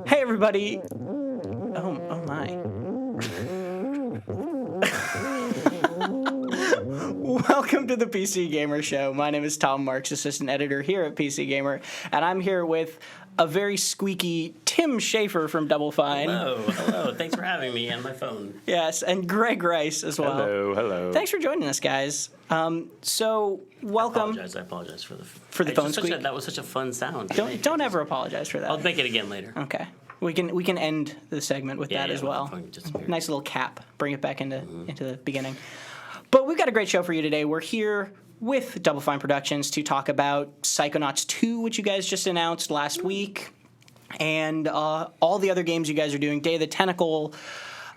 Hey, everybody. Oh my. Welcome to the PC Gamer Show. My name is Tom Marks, assistant editor here at PC Gamer, and I'm here with a very squeaky Tim Schafer from Double Fine. Hello. Thanks for having me on my phone. Yes, and Greg Rice as well. Hello. Thanks for joining us, guys. So, welcome. I apologize for the phone squeak. That was such a fun sound. Don't ever apologize for that. I'll make it again later. Okay. We can end the segment with that as well. Nice little cap. Bring it back into the beginning. But we've got a great show for you today. We're here with Double Fine Productions to talk about Psychonauts 2, which you guys just announced last week, and all the other games you guys are doing. Day of the Tentacle.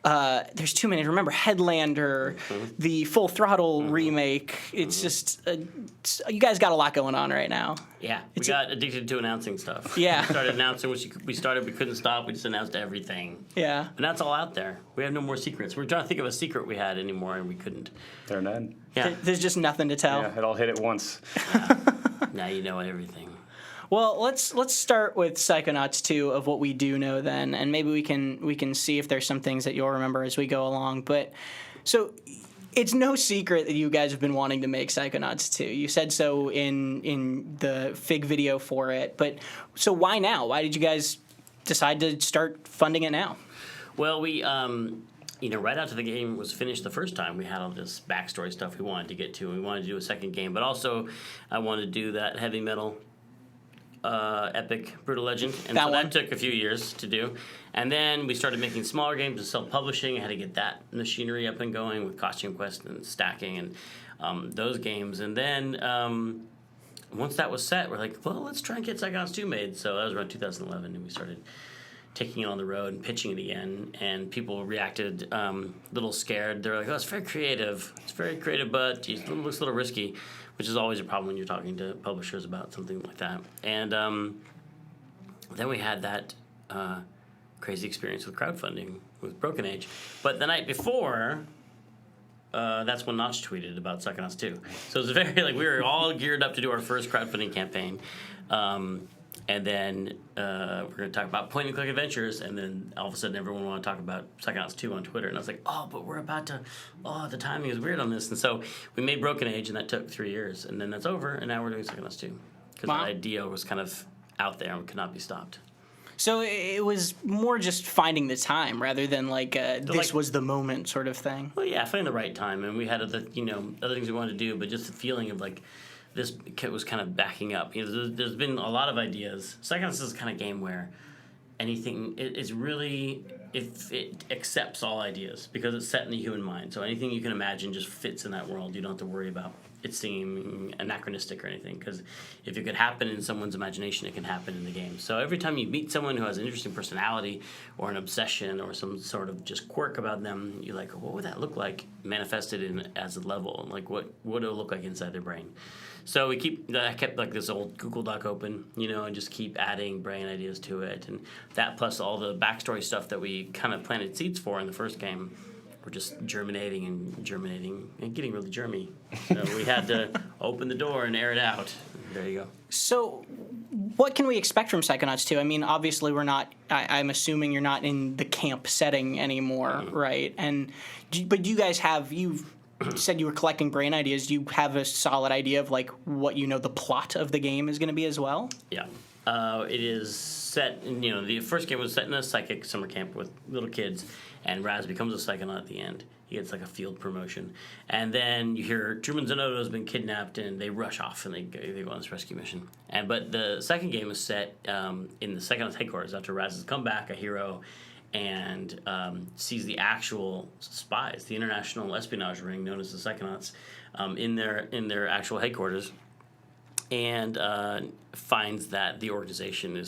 There's too many to remember. Headlander, the Full Throttle remake. It's just you guys got a lot going on right now. Yeah, we got addicted to announcing stuff. Yeah. We started announcing. We couldn't stop. We just announced everything. Yeah. And that's all out there. We have no more secrets. We're trying to think of a secret we had anymore, and we couldn't. There are none. Yeah. There's just nothing to tell. Yeah, it all hit at once. Now you know everything. Well, let's start with Psychonauts 2 of what we do know then, and maybe we can see if there's some things that you'll remember as we go along. But so it's no secret that you guys have been wanting to make Psychonauts 2. You said so in the Fig video for it. But so why now? Why did you guys decide to start funding it now? Well, we right after the game was finished the first time, we had all this backstory stuff we wanted to get to. We wanted to do a second game, but also I wanted to do that heavy metal epic Brutal Legend, and that took a few years to do. And then we started making smaller games and self-publishing. I had to get that machinery up and going with Costume Quest and stacking and those games. And then once that was set, we're like, well, let's try and get Psychonauts 2 made. So that was around 2011, and we started taking it on the road and pitching it again. And people reacted a little scared. They're like, oh, it's very creative. It's very creative, but it looks a little risky, which is always a problem when you're talking to publishers about something like that. And then we had that crazy experience with crowdfunding with Broken Age. But the night before, that's when Notch tweeted about Psychonauts 2. So it was very, we were all geared up to do our first crowdfunding campaign. And then we're going to talk about point-and-click adventures, and then all of a sudden everyone wanted to talk about Psychonauts 2 on Twitter. And I was like, but we're about to, the timing is weird on this. And so we made Broken Age, and that took 3 years. And then that's over, and now we're doing Psychonauts 2. Because the idea was kind of out there and could not be stopped. So it was more just finding the time rather than this was the moment sort of thing. Well, yeah, finding the right time. And we had other things we wanted to do, but just the feeling of this was kind of backing up. There's been a lot of ideas. Psychonauts is the kind of game where anything is really, if it accepts all ideas because it's set in the human mind. So anything you can imagine just fits in that world. You don't have to worry about it seeming anachronistic or anything, because if it could happen in someone's imagination, it can happen in the game. So every time you meet someone who has an interesting personality or an obsession or some sort of just quirk about them, you're like, what would that look like manifested in as a level? Like what would it look like inside their brain? So I kept this old Google Doc open, and just keep adding brain ideas to it. And that plus all the backstory stuff that we kind of planted seeds for in the first game were just germinating and getting really germy. So we had to open the door and air it out. There you go. So what can we expect from Psychonauts 2? I mean, obviously we're not, I'm assuming you're not in the camp setting anymore, right? But you guys you've said you were collecting brain ideas. Do you have a solid idea of what the plot of the game is going to be as well? Yeah. It is set, the first game was set in a psychic summer camp with little kids, and Raz becomes a psychonaut at the end. He gets a field promotion. And then you hear Truman Zanotto has been kidnapped, and they rush off, and they go on this rescue mission. But the second game is set in the Psychonauts headquarters after Raz has come back, a hero, and sees the actual spies, the international espionage ring known as the Psychonauts, in their actual headquarters, and finds that the organization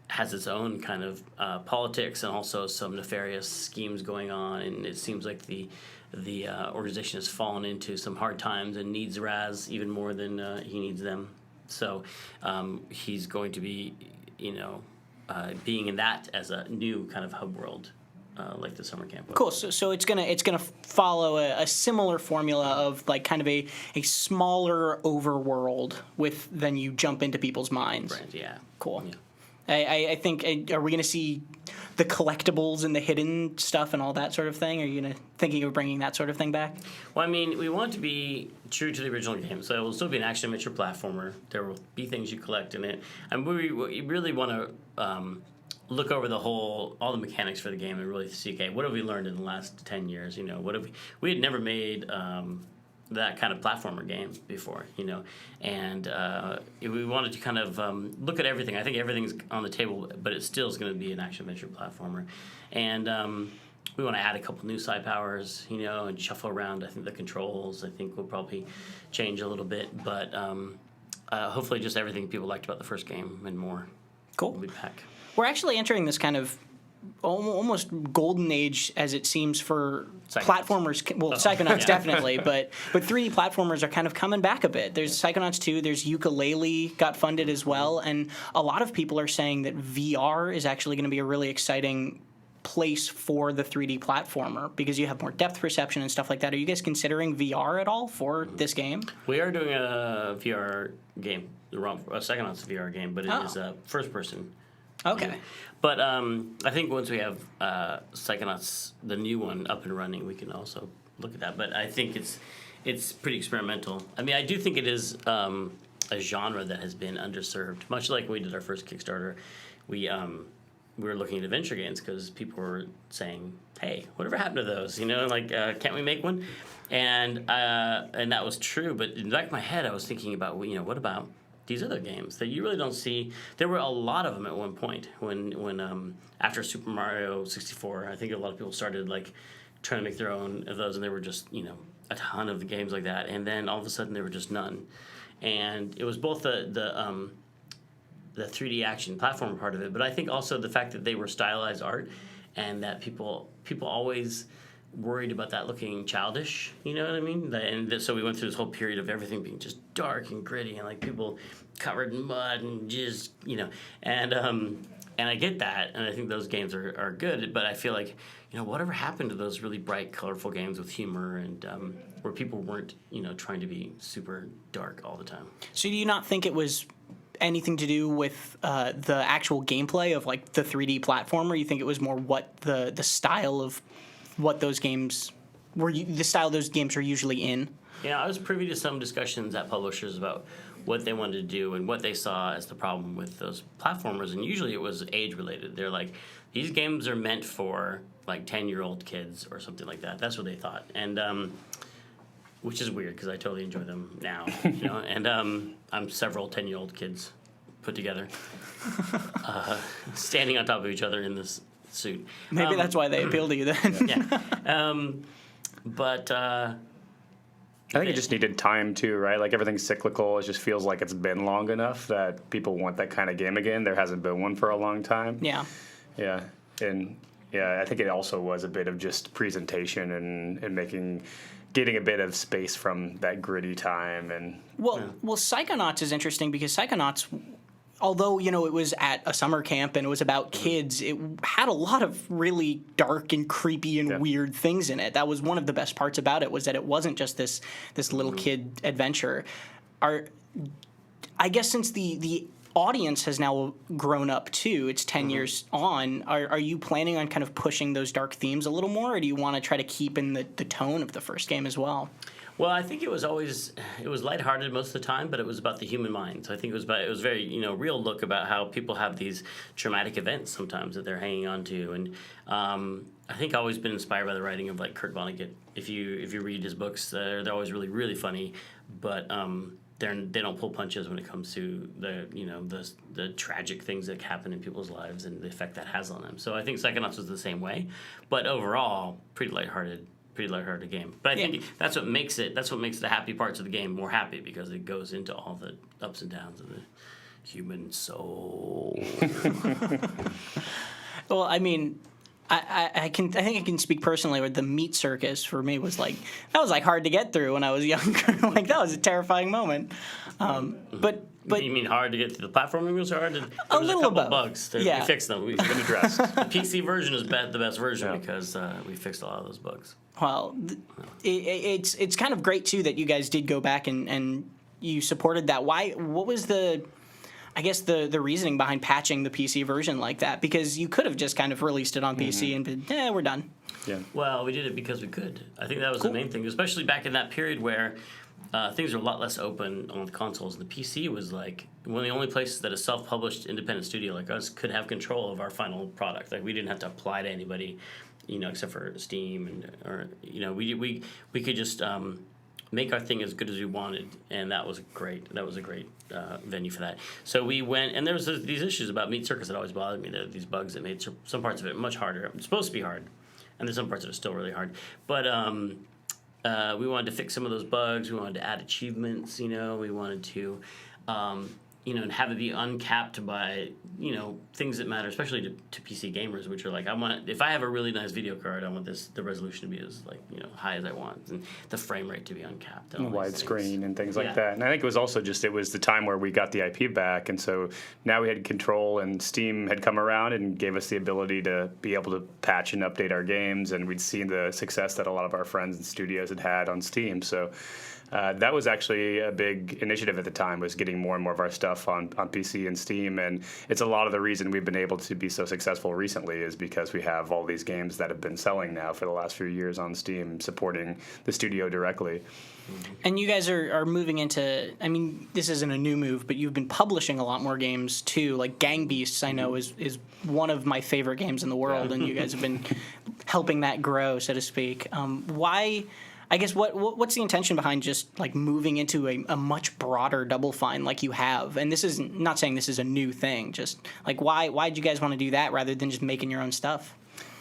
has its own kind of politics and also some nefarious schemes going on, and it seems like the organization has fallen into some hard times and needs Raz even more than he needs them. So he's going to be, being in that as a new kind of hub world, like the summer camp was. Cool. So it's gonna follow a similar formula of kind of a smaller overworld then you jump into people's minds. Right. Yeah. Cool. Yeah. I think, are we going to see the collectibles and the hidden stuff and all that sort of thing? Are you thinking of bringing that sort of thing back? Well, I mean, we want to be true to the original game, so it will still be an action-adventure platformer. There will be things you collect in it, and we really want to look over all the mechanics for the game and really see, okay, what have we learned in the last 10 years? You know, what have we had never made that kind of platformer game before, you know, and we wanted to kind of look at everything. I think everything's on the table, but it still is going to be an action-adventure platformer, and we want to add a couple new side powers, you know, and shuffle around. I think the controls, I think, will probably change a little bit, but hopefully just everything people liked about the first game and more. Cool. Will be back. We're actually entering this kind of almost golden age, as it seems, for platformers. Well, Psychonauts definitely, but 3D platformers are kind of coming back a bit. There's Psychonauts 2, there's Yooka-Laylee got funded as well, and a lot of people are saying that VR is actually going to be a really exciting place for the 3D platformer because you have more depth perception and stuff like that. Are you guys considering VR at all for this game? We are doing a VR game, a Psychonauts VR game, but it is a first person. Okay. But I think once we have Psychonauts, the new one, up and running, we can also look at that. But I think it's pretty experimental. I mean, I do think it is a genre that has been underserved. Much like when we did our first Kickstarter, we were looking at adventure games because people were saying, hey, whatever happened to those? You know, like, can't we make one? And that was true. But in the back of my head, I was thinking about, you know, what about these other games that you really don't see? There were a lot of them at one point when after Super Mario 64, I think a lot of people started like trying to make their own of those, and there were just, you know, a ton of the games like that, and then all of a sudden there were just none. And it was both the 3D action platform part of it, but I think also the fact that they were stylized art, and that people always worried about that looking childish, you know what I mean? And so we went through this whole period of everything being just dark and gritty, and like people covered in mud and just, you know, and I get that, and I think those games are good, but I feel like, you know, whatever happened to those really bright, colorful games with humor and where people weren't, you know, trying to be super dark all the time. So do you not think it was anything to do with the actual gameplay of like the 3D platformer? You think it was more what the style of what those games were, the style those games are usually in? Yeah, I was privy to some discussions at publishers about what they wanted to do and what they saw as the problem with those platformers, and usually it was age related. They're like, these games are meant for like 10-year-old kids or something like that. That's what they thought, and which is weird because I totally enjoy them now, you know. And I'm several 10-year-old kids put together, standing on top of each other in this suit. Maybe that's why they appeal to you then. Yeah. But I think it just needed time too, right? Like everything's cyclical. It just feels like it's been long enough that people want that kind of game again. There hasn't been one for a long time. Yeah. Yeah. And yeah, I think it also was a bit of just presentation and getting a bit of space from that gritty time. And well, Psychonauts is interesting because Psychonauts, although, you know, it was at a summer camp and it was about kids, it had a lot of really dark and creepy and weird things in it. That was one of the best parts about it, was that it wasn't just this little kid adventure. I guess since the audience has now grown up too, it's 10 years on, are you planning on kind of pushing those dark themes a little more, or do you want to try to keep in the tone of the first game as well? Well, I think it was lighthearted most of the time, but it was about the human mind. So I think it was very, you know, real look about how people have these traumatic events sometimes that they're hanging on to. And I think I've always been inspired by the writing of like Kurt Vonnegut. If you read his books, they're always really, really funny, but they don't pull punches when it comes to the tragic things that happen in people's lives and the effect that has on them. So I think Psychonauts was the same way, but overall, pretty lighthearted game. But I think that's what makes the happy parts of the game more happy, because it goes into all the ups and downs of the human soul. Well, I mean, I think I can speak personally with the meat circus. For me, was like hard to get through when I was younger. Like that was a terrifying moment. But you mean hard to get through? The platforming was hard. There was a couple bugs. We fixed them. We've been addressed. The PC version is the best version because we fixed a lot of those bugs. Well, it's kind of great too that you guys did go back and you supported that. Why? What was the? I guess the reasoning behind patching the PC version like that, because you could have just kind of released it on PC and been, we're done. Yeah. Well, we did it because we could. I think that was the main thing, especially back in that period where things were a lot less open on the consoles. And the PC was like one of the only places that a self-published independent studio like us could have control of our final product. Like we didn't have to apply to anybody, except for Steam, we could just make our thing as good as we wanted, and that was a great venue for that. So we went, and there was these issues about Meat Circus that always bothered me. There were these bugs that made some parts of it much harder. It's supposed to be hard, and there's some parts that are still really hard. But we wanted to fix some of those bugs. We wanted to add achievements. We wanted to, and have it be uncapped by things that matter, especially to PC gamers, which are like, if I have a really nice video card, I want the resolution to be as high as I want, and the frame rate to be uncapped, and widescreen and things like that. And I think it was also it was the time where we got the IP back, and so now we had control, and Steam had come around and gave us the ability to be able to patch and update our games, and we'd seen the success that a lot of our friends and studios had on Steam. So that was actually a big initiative at the time, was getting more and more of our stuff on PC and Steam, and it's a lot of the reason we've been able to be so successful recently is because we have all these games that have been selling now for the last few years on Steam, supporting the studio directly. And you guys are moving into, this isn't a new move, but you've been publishing a lot more games too. Like Gang Beasts, I know, is one of my favorite games in the world, and you guys have been helping that grow, so to speak. Why? I guess what's the intention behind just like moving into a much broader Double Fine like you have? And this is not saying this is a new thing. Just like why'd you guys want to do that rather than just making your own stuff?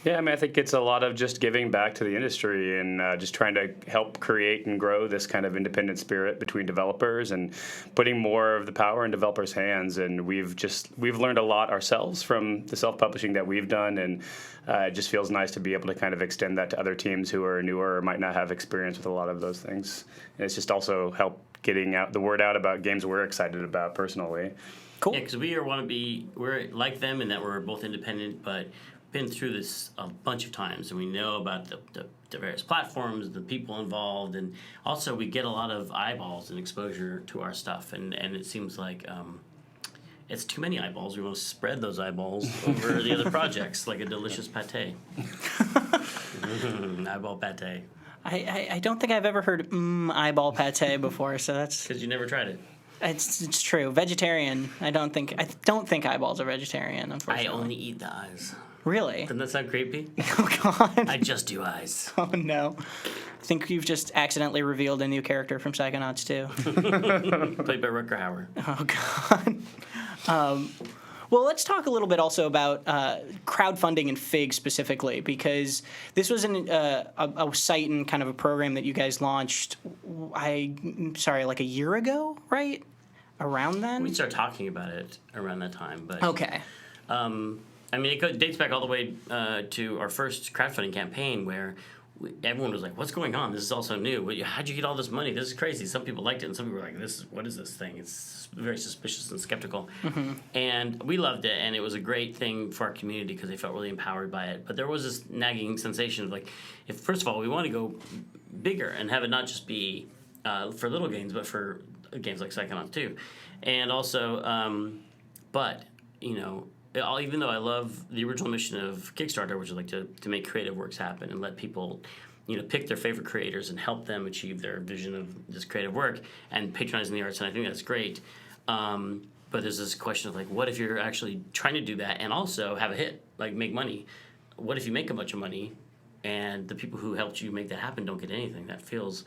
Yeah, I think it's a lot of just giving back to the industry and just trying to help create and grow this kind of independent spirit between developers and putting more of the power in developers' hands. And we've learned a lot ourselves from the self-publishing that we've done, and it just feels nice to be able to kind of extend that to other teams who are newer or might not have experience with a lot of those things. And it's just also helped getting the word out about games we're excited about personally. Cool. Yeah, because we're like them in that we're both independent, but been through this a bunch of times, and we know about the various platforms, the people involved, and also we get a lot of eyeballs and exposure to our stuff, and it seems like it's too many eyeballs. We want to spread those eyeballs over the other projects, like a delicious pate. Eyeball pate. I don't think I've ever heard eyeball pate before, so that's because you never tried it. It's true. Vegetarian. I don't think eyeballs are vegetarian. Unfortunately, I only eat the eyes. Really? Doesn't that sound creepy? Oh God! I just do eyes. Oh no! I think you've just accidentally revealed a new character from Psychonauts 2. Played by Rutger Hauer. Oh God. Well, let's talk a little bit also about crowdfunding and FIG specifically, because this was a site and kind of a program that you guys launched, like a year ago, right? Around then? We started talking about it around that time. But okay. It dates back all the way to our first crowdfunding campaign where everyone was like, what's going on? This is also new. How'd you get all this money? This is crazy. Some people liked it, and some people were like, what is this thing? It's very suspicious and skeptical. Mm-hmm. And we loved it, and it was a great thing for our community because they felt really empowered by it. But there was this nagging sensation of like, first of all, we want to go bigger and have it not just be for little games, but for games like Psychonauts 2. And also, even though I love the original mission of Kickstarter, which is like to make creative works happen and let people, pick their favorite creators and help them achieve their vision of this creative work and patronizing the arts, and I think that's great. But there's this question of like, what if you're actually trying to do that and also have a hit, like make money? What if you make a bunch of money and the people who helped you make that happen don't get anything? That feels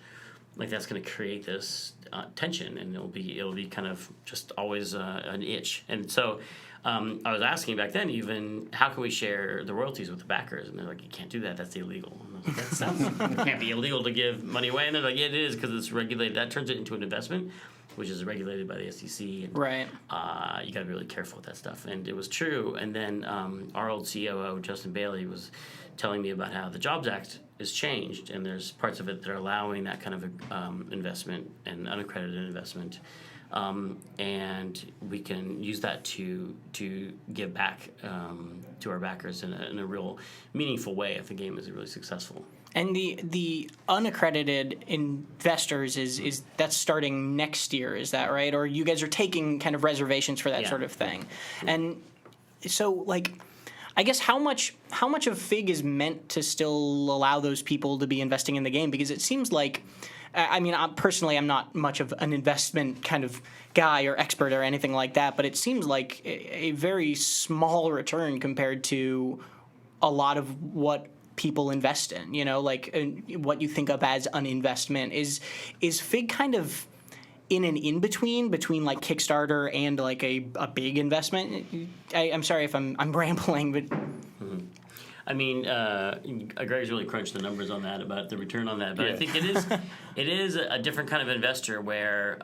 like that's going to create this tension, and it'll be kind of just always an itch. And so I was asking back then, even, how can we share the royalties with the backers? And they're like, you can't do that. That's illegal. And I was like, it can't be illegal to give money away. And they're like, yeah, it is, because it's regulated. That turns it into an investment, which is regulated by the SEC. And, right. You got to be really careful with that stuff. And it was true. And then our old COO, Justin Bailey, was telling me about how the Jobs Act is changed, and there's parts of it that are allowing that kind of investment and unaccredited investment. And we can use that to give back to our backers in a real meaningful way if the game is really successful. And the unaccredited investors is that's starting next year, is that right? Or you guys are taking kind of reservations for that sort of thing. And so, like, I guess how much of FIG is meant to still allow those people to be investing in the game? Because it seems like, I mean, personally, I'm not much of an investment kind of guy or expert or anything like that, but it seems like a very small return compared to a lot of what people invest in, you know, like what you think of as an investment. Is FIG kind of in an in-between like Kickstarter and like a big investment? I'm sorry if I'm rambling, but... I mean, Greg's really crunched the numbers on that, about the return on that. But I think it is a different kind of investor where,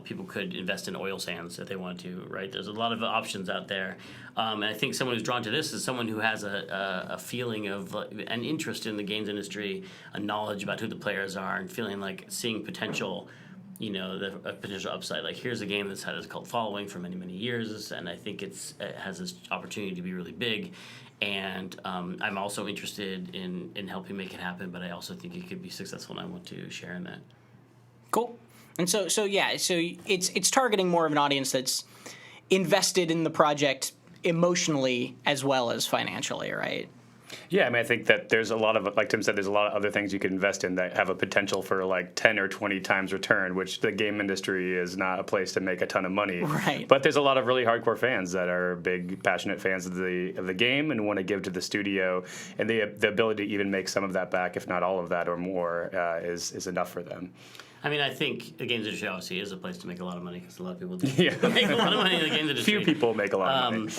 people could invest in oil sands if they want to, right? There's a lot of options out there. And I think someone who's drawn to this is someone who has a feeling of an interest in the games industry, a knowledge about who the players are, and feeling like seeing potential, a potential upside. Like, here's a game that's had a cult following for many, many years, and I think it has this opportunity to be really big. And I'm also interested in helping make it happen, but I also think it could be successful, and I want to share in that. Cool. And so it's targeting more of an audience that's invested in the project emotionally as well as financially, right? Yeah, I mean, I think that there's a lot of, like Tim said, there's a lot of other things you can invest in that have a potential for like 10 or 20 times return, which the game industry is not a place to make a ton of money. Right. But there's a lot of really hardcore fans that are big, passionate fans of the game and want to give to the studio, and the ability to even make some of that back, if not all of that or more, is enough for them. I mean, I think the games industry obviously is a place to make a lot of money, because a lot of people do make a lot of money in the games industry. Few people make a lot of money.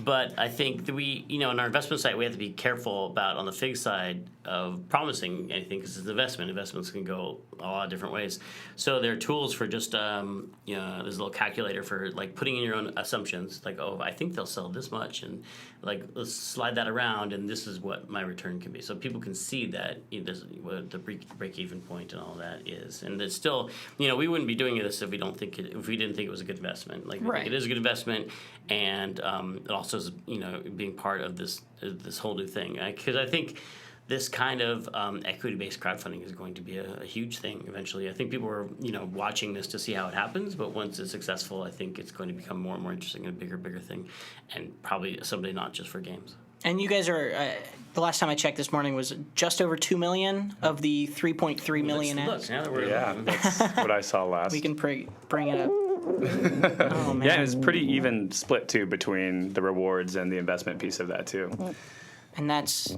But I think that we, in our investment side, we have to be careful about, on the FIG side, of promising anything, because it's an investment. Investments can go a lot of different ways. So there are tools for just, there's a little calculator for like putting in your own assumptions, like, oh, I think they'll sell this much, and like let's slide that around, and this is what my return can be. So people can see that what the break-even point and all that is, and it's still, we wouldn't be doing this if we didn't think it was a good investment. Like, right. It is a good investment, and it also is, being part of this whole new thing. Because I think this kind of equity-based crowdfunding is going to be a huge thing eventually. I think people are, watching this to see how it happens, but once it's successful, I think it's going to become more and more interesting and a bigger thing, and probably someday not just for games. And you guys are, the last time I checked this morning was just over 2 million of the 3.3 million ads. That's what I saw last. We can bring it up. Oh, man. Yeah, it's pretty even split, too, between the rewards and the investment piece of that, too. And that's...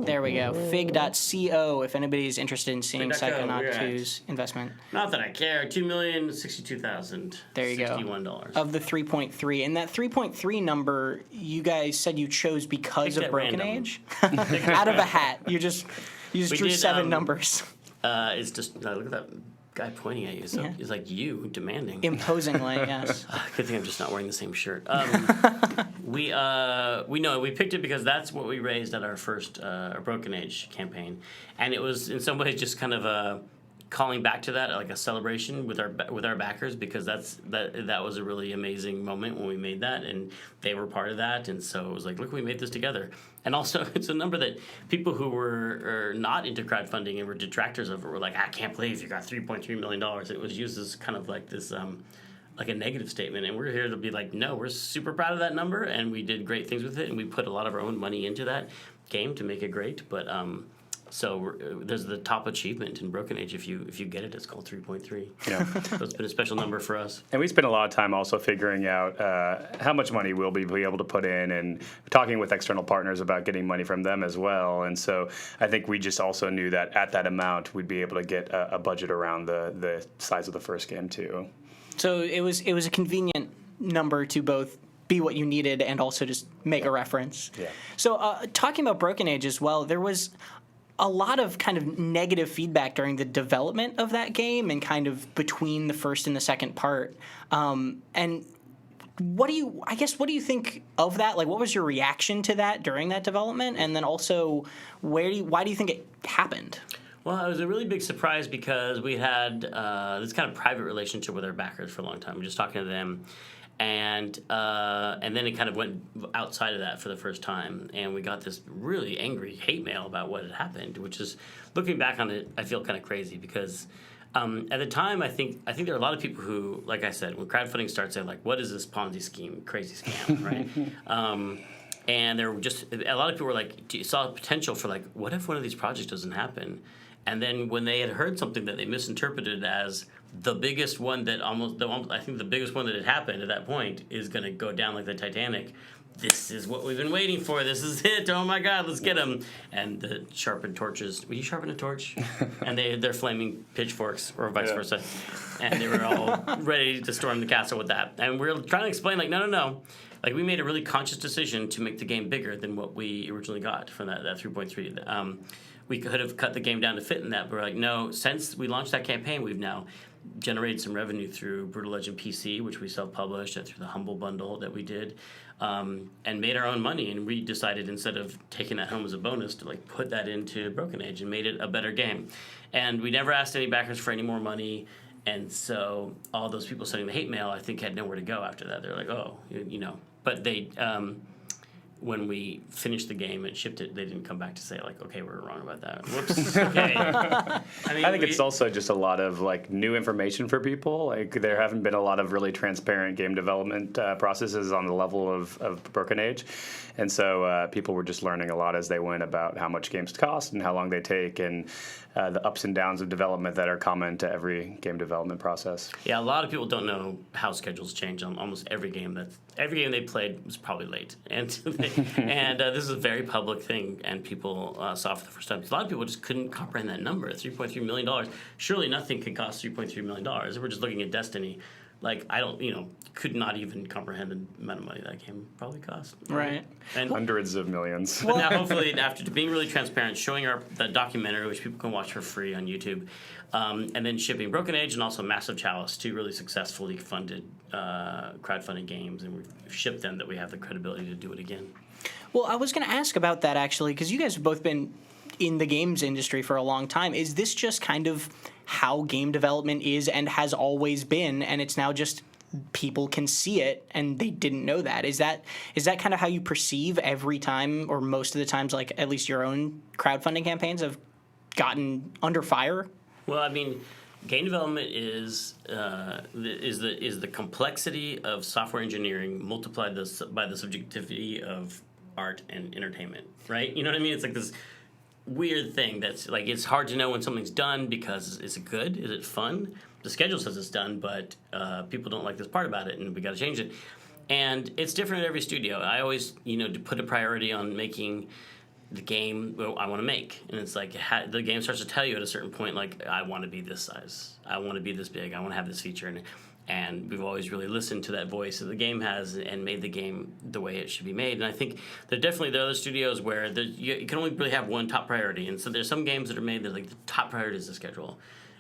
There we go. Fig.co if anybody's interested in seeing Psychonauts 2's investment. Not that I care. $2,062,000. There you go. $61. Of the 3.3. And that 3.3 number, you guys said you chose because of Broken Age? Out of a hat. You just drew 7 numbers. It's just, look at that guy pointing at you. So He's like you, demanding. Imposingly, yes. Good thing I'm just not wearing the same shirt. We picked it because that's what we raised at our first Broken Age campaign, and it was in some ways just kind of calling back to that, like a celebration with our backers, because that was a really amazing moment when we made that, and they were part of that, and so it was like, look, we made this together. And also, it's a number that people who were not into crowdfunding and were detractors of it were like, I can't believe you got $3.3 million. It was used as kind of like this, like a negative statement. And we're here to be like, no, we're super proud of that number, and we did great things with it, and we put a lot of our own money into that game to make it great. But so there's the top achievement in Broken Age. If you get it, it's called 3.3. Yeah. So it's been a special number for us. And we spent a lot of time also figuring out how much money we'll be able to put in, and talking with external partners about getting money from them as well. And so I think we just also knew that at that amount, we'd be able to get a budget around the size of the first game too. So it was a convenient number to both be what you needed and also just make a reference. Yeah. So talking about Broken Age as well, there was a lot of kind of negative feedback during the development of that game and kind of between the first and the second part. And what do you think of that? Like, what was your reaction to that during that development? And then also, why do you think it happened? Well, it was a really big surprise because we had this kind of private relationship with our backers for a long time. We're just talking to them. And then it kind of went outside of that for the first time, and we got this really angry hate mail about what had happened, which is, looking back on it, I feel kind of crazy because at the time I think there are a lot of people who, like I said, when crowdfunding starts, they're like, what is this Ponzi scheme, crazy scam, right? And there were just a lot of people were like, saw potential for like, what if one of these projects doesn't happen? And then when they had heard something that they misinterpreted as the biggest one that I think the biggest one that had happened at that point is going to go down like the Titanic. This is what we've been waiting for. This is it. Oh my God, let's get them. And the sharpened torches. Will you sharpen a torch? And they're flaming pitchforks or vice versa. And they were all ready to storm the castle with that. And we were trying to explain, like, no. Like, we made a really conscious decision to make the game bigger than what we originally got from that 3.3. We could have cut the game down to fit in that, but we're like, no, since we launched that campaign, we've now generated some revenue through Brutal Legend PC, which we self-published, and through the Humble Bundle that we did, and made our own money. And we decided, instead of taking that home as a bonus, to like put that into Broken Age and made it a better game. And we never asked any backers for any more money. And so all those people sending the hate mail, I think, had nowhere to go after that. They're like, oh, you know. But they, when we finished the game and shipped it, they didn't come back to say, like, okay, we're wrong about that. Whoops. Okay. I think it's also just a lot of like new information for people. Like, there haven't been a lot of really transparent game development processes on the level of Broken Age. And so people were just learning a lot as they went about how much games cost and how long they take, and the ups and downs of development that are common to every game development process. Yeah, a lot of people don't know how schedules change on almost every game. Every game they played was probably late, and this is a very public thing, and people saw it for the first time. A lot of people just couldn't comprehend that number, $3.3 million. Surely nothing could cost $3.3 million. We're just looking at Destiny. Like, could not even comprehend the amount of money that game probably cost. Right. And hundreds of millions. But now, hopefully, after being really transparent, showing the documentary, which people can watch for free on YouTube, and then shipping Broken Age and also Massive Chalice, two really successfully funded crowdfunding games, and we've shipped them, that we have the credibility to do it again. Well, I was going to ask about that, actually, because you guys have both been in the games industry for a long time. Is this just kind of how game development is and has always been, and it's now just people can see it and they didn't know that? Is that kind of how you perceive every time, or most of the times, like at least your own crowdfunding campaigns have gotten under fire? Well, I mean, game development is the complexity of software engineering multiplied by the subjectivity of art and entertainment, right? You know what I mean? It's like this weird thing that's like, it's hard to know when something's done because is it good? Is it fun? The schedule says it's done, but people don't like this part about it, and we got to change it. And it's different at every studio. I always, to put a priority on making the game I want to make, and it's like the game starts to tell you at a certain point, like, I want to be this size, I want to be this big, I want to have this feature, and we've always really listened to that voice that the game has and made the game the way it should be made. And I think there are other studios where you can only really have one top priority, and so there's some games that are made that like the top priority is the schedule,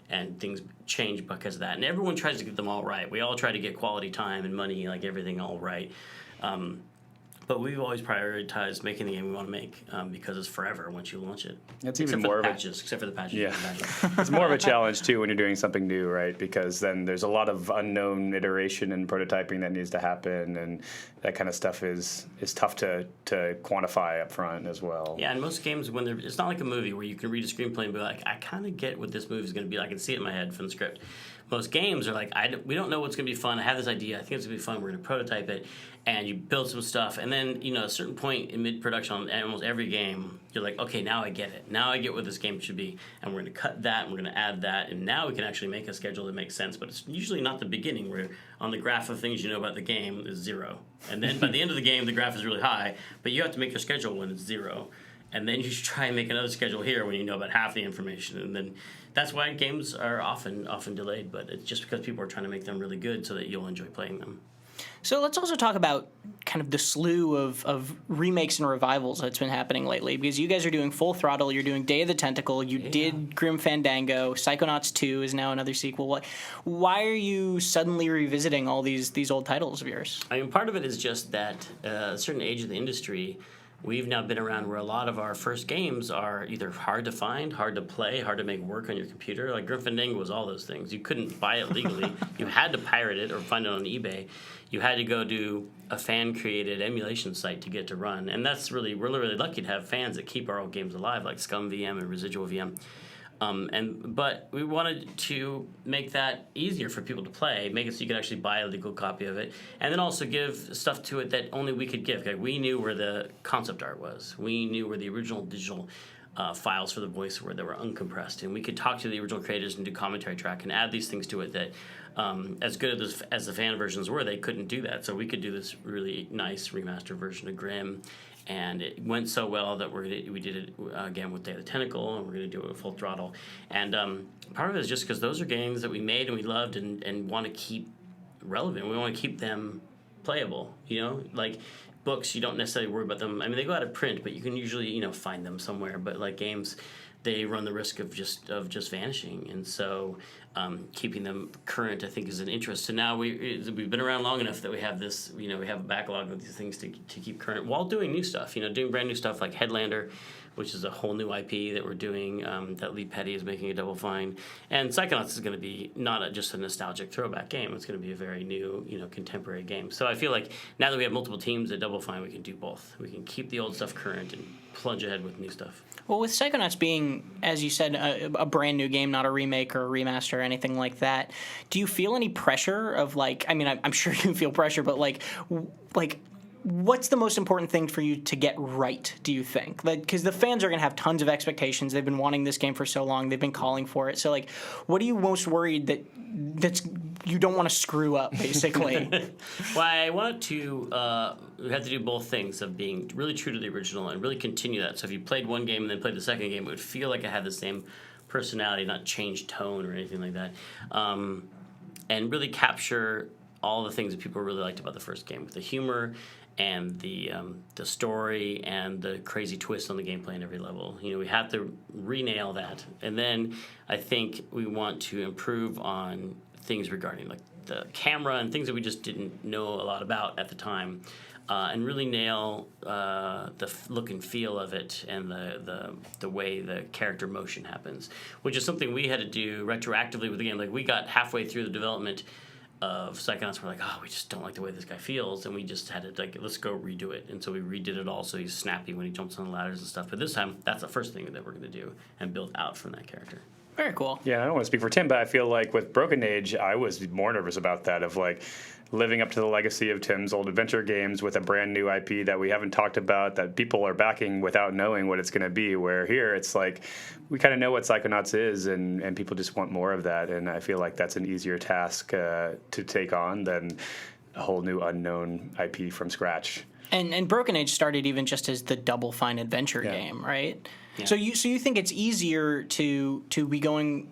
and things change because of that. And everyone tries to get them all right. We all try to get quality time and money, like everything all right. But we've always prioritized making the game we want to make because it's forever once you launch it. It's even more except for the patches. Yeah. It's more of a challenge, too, when you're doing something new, right? Because then there's a lot of unknown iteration and prototyping that needs to happen, and that kind of stuff is tough to quantify up front as well. Yeah, and most games, it's not like a movie where you can read a screenplay and be like, I kind of get what this movie is going to be like. I can see it in my head from the script. Most games are like, we don't know what's going to be fun. I have this idea. I think it's going to be fun. We're going to prototype it. And you build some stuff. And then, at a certain point in mid-production on almost every game, you're like, okay, now I get it. Now I get what this game should be. And we're going to cut that, and we're going to add that. And now we can actually make a schedule that makes sense. But it's usually not the beginning, where on the graph of things you know about the game is 0. And then by the end of the game, the graph is really high. But you have to make your schedule when it's 0. And then you should try and make another schedule here when you know about half the information. And then that's why games are often delayed. But it's just because people are trying to make them really good so that you'll enjoy playing them. So let's also talk about kind of the slew of remakes and revivals that's been happening lately, because you guys are doing Full Throttle, you're doing Day of the Tentacle, you did Grim Fandango, Psychonauts 2 is now another sequel. Why are you suddenly revisiting all these old titles of yours? I mean, part of it is just that a certain age of the industry, we've now been around where a lot of our first games are either hard to find, hard to play, hard to make work on your computer. Like Grim was all those things. You couldn't buy it legally. You had to pirate it or find it on eBay. You had to go to a fan-created emulation site to get to run. And that's we're really lucky to have fans that keep our old games alive, like Scum VM and Residual VM. But we wanted to make that easier for people to play, make it so you could actually buy a legal copy of it, and then also give stuff to it that only we could give. Like, we knew where the concept art was. We knew where the original digital files for the voice were that were uncompressed, and we could talk to the original creators and do commentary track and add these things to it that, as good as the fan versions were, they couldn't do that. So we could do this really nice remastered version of Grim. And it went so well that we did it again with Day of the Tentacle, and we're going to do it with Full Throttle. And part of it is just because those are games that we made and we loved and want to keep relevant. We want to keep them playable, Like books, you don't necessarily worry about them. I mean, they go out of print, but you can usually, find them somewhere. But like games, they run the risk of just vanishing. And so keeping them current, I think, is an interest. So now we've been around long enough that we have this, we have a backlog of these things to keep current while doing new stuff, doing brand new stuff like Headlander, which is a whole new IP that we're doing, that Lee Petty is making a Double Fine. And Psychonauts is going to be not just a nostalgic throwback game. It's going to be a very new, contemporary game. So I feel like now that we have multiple teams at Double Fine, we can do both. We can keep the old stuff current and plunge ahead with new stuff. Well, with Psychonauts being, as you said, a brand new game, not a remake or a remaster or anything like that, do you feel any pressure of I'm sure you feel pressure, but what's the most important thing for you to get right, do you think? Because the fans are going to have tons of expectations. They've been wanting this game for so long. They've been calling for it. So, what are you most worried that's you don't want to screw up, basically? Well, I wanted to we had to do both things of being really true to the original and really continue that. So if you played one game and then played the second game, it would feel like it had the same personality, not change tone or anything like that. And really capture all the things that people really liked about the first game, with the humor and the story and the crazy twist on the gameplay in every level. We have to re-nail that. And then I think we want to improve on things regarding like the camera and things that we just didn't know a lot about at the time, and really nail the look and feel of it and the way the character motion happens, which is something we had to do retroactively with the game. Like, we got halfway through the development of Psychonauts, we're like, we just don't like the way this guy feels, and we just had to let's go redo it. And so we redid it all so he's snappy when he jumps on the ladders and stuff. But this time, that's the first thing that we're going to do and build out from that character. Very cool. Yeah, I don't want to speak for Tim, but I feel like with Broken Age, I was more nervous about that, of living up to the legacy of Tim's old adventure games with a brand new IP that we haven't talked about, that people are backing without knowing what it's going to be. Where here, it's like we kind of know what Psychonauts is, and people just want more of that. And I feel like that's an easier task to take on than a whole new unknown IP from scratch. And Broken Age started even just as the Double Fine adventure game, right? Yeah. So you think it's easier to be going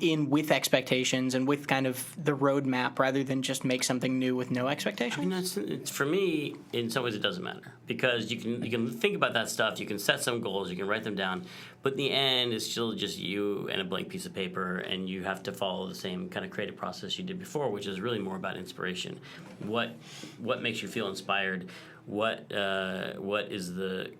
in with expectations and with kind of the roadmap rather than just make something new with no expectations? I mean, it's, for me, in some ways, it doesn't matter, because you can think about that stuff, you can set some goals, you can write them down, but in the end, it's still just you and a blank piece of paper, and you have to follow the same kind of creative process you did before, which is really more about inspiration. What makes you feel inspired? What is the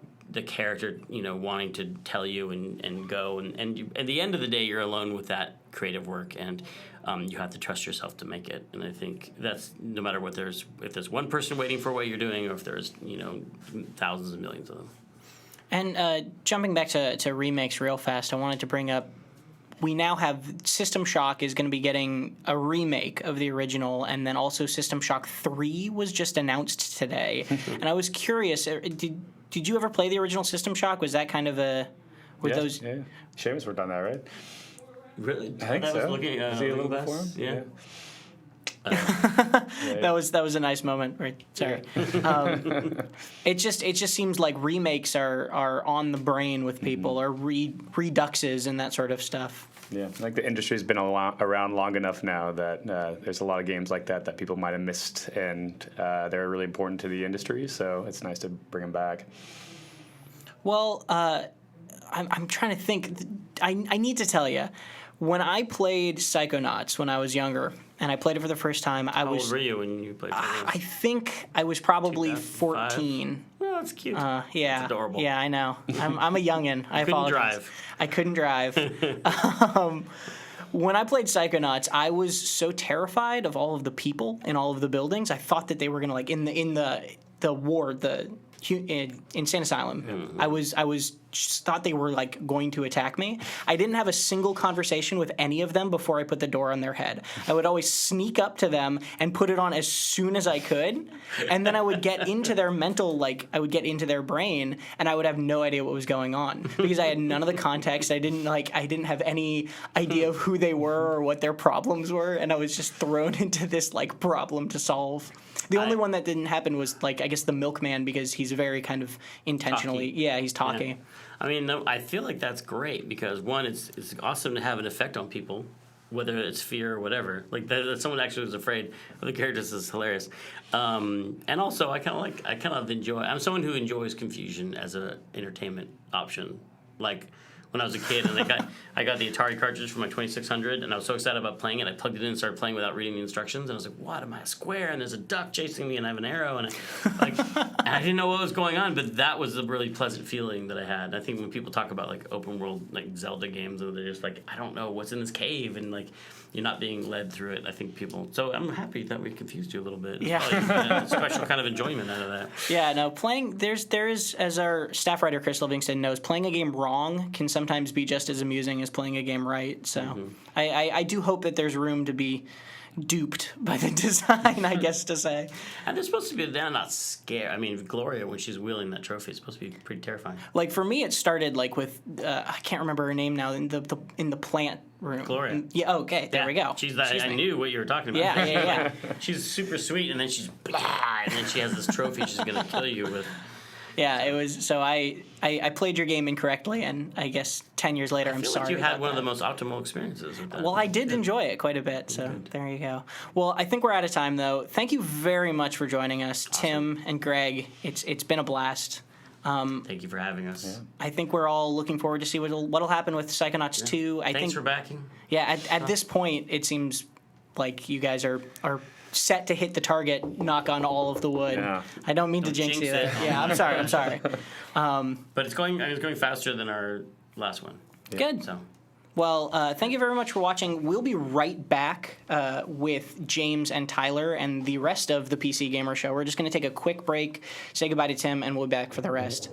character, wanting to tell you and go, and you, at the end of the day, you're alone with that creative work, and you have to trust yourself to make it. And I think that's no matter what if there's one person waiting for what you're doing, or if there's thousands and millions of them. And jumping back to remakes real fast, I wanted to bring up, we now have System Shock is going to be getting a remake of the original, and then also System Shock 3 was just announced today. And I was curious, did you ever play the original System Shock? Was that kind of those? Yeah. Seamus worked on that, right? Really? I think so. Was he a little before him? Yeah. That was a nice moment, right? Sorry. It just seems like remakes are on the brain with people, or reduxes and that sort of stuff. Yeah, like the industry's been around long enough now that there's a lot of games like that people might have missed, and they're really important to the industry. So it's nice to bring them back. Well, I'm trying to think. I need to tell you, when I played Psychonauts when I was younger, and I played it for the first time, How old were you when you played Psychonauts? I think I was probably 14. Oh, Oh, it's cute. Yeah, it's adorable. Yeah, I know. I'm a youngin'. I apologize. I couldn't drive. When I played Psychonauts, I was so terrified of all of the people in all of the buildings. I thought that they were gonna like in the ward, the insane asylum. I was just thought they were like going to attack me. I didn't have a single conversation with any of them before I put the door on their head. I would always sneak up to them and put it on as soon as I could, and then I would get into their mental, like I would get into their brain, and I would have no idea what was going on because I had none of the context. I didn't have any idea of who they were or what their problems were, and I was just thrown into this like problem to solve. The only one that didn't happen was, like, I guess the milkman, because he's very kind of intentionally... Talky. Yeah, he's talky. Yeah. I mean, I feel like that's great because, one, it's awesome to have an effect on people, whether it's fear or whatever. Like, that someone actually was afraid of the characters is hilarious. And also, I kind of enjoy... I'm someone who enjoys confusion as an entertainment option. Like... When I was a kid, and I got the Atari cartridge for my 2600, and I was so excited about playing it, I plugged it in and started playing without reading the instructions, and I was like, "What? Am I a square? And there's a duck chasing me, and I have an arrow, and I didn't know what was going on." But that was a really pleasant feeling that I had. I think when people talk about like open world, like Zelda games, and they're just like, "I don't know what's in this cave," and like you're not being led through it. I think people. So I'm happy that we confused you a little bit. Yeah, a special kind of enjoyment out of that. Yeah, no, playing there is, as our staff writer Chris Livingston knows, playing a game wrong can sometimes be just as amusing as playing a game right. So I do hope that there's room to be duped by the design, I guess to say. And they're supposed to be, they're not scared. I mean, Gloria, when she's wielding that trophy, is supposed to be pretty terrifying. Like, for me, it started, like, with, I can't remember her name now, in the plant room. Gloria. Yeah, okay, there we go. I knew what you were talking about. Yeah. She's super sweet, and then she's blah, and then she has this trophy she's going to kill you with. Yeah, it was. So I played your game incorrectly, and I guess 10 years later, I'm sorry. I feel like you had one of the most optimal experiences with that. Well, I did enjoy it quite a bit, so there you go. Well, I think we're out of time, though. Thank you very much for joining us, awesome. Tim and Greg. It's been a blast. Thank you for having us. Yeah. I think we're all looking forward to see what'll happen with Psychonauts 2. Thanks for backing. Yeah, at this point, it seems like you guys are set to hit the target, knock on all of the wood. Yeah. I don't mean to jinx you there. Yeah, I'm sorry. But it's going faster than our last one. Yeah. Good. So. Well, thank you very much for watching. We'll be right back with James and Tyler and the rest of the PC Gamer Show. We're just going to take a quick break, say goodbye to Tim, and we'll be back for the rest.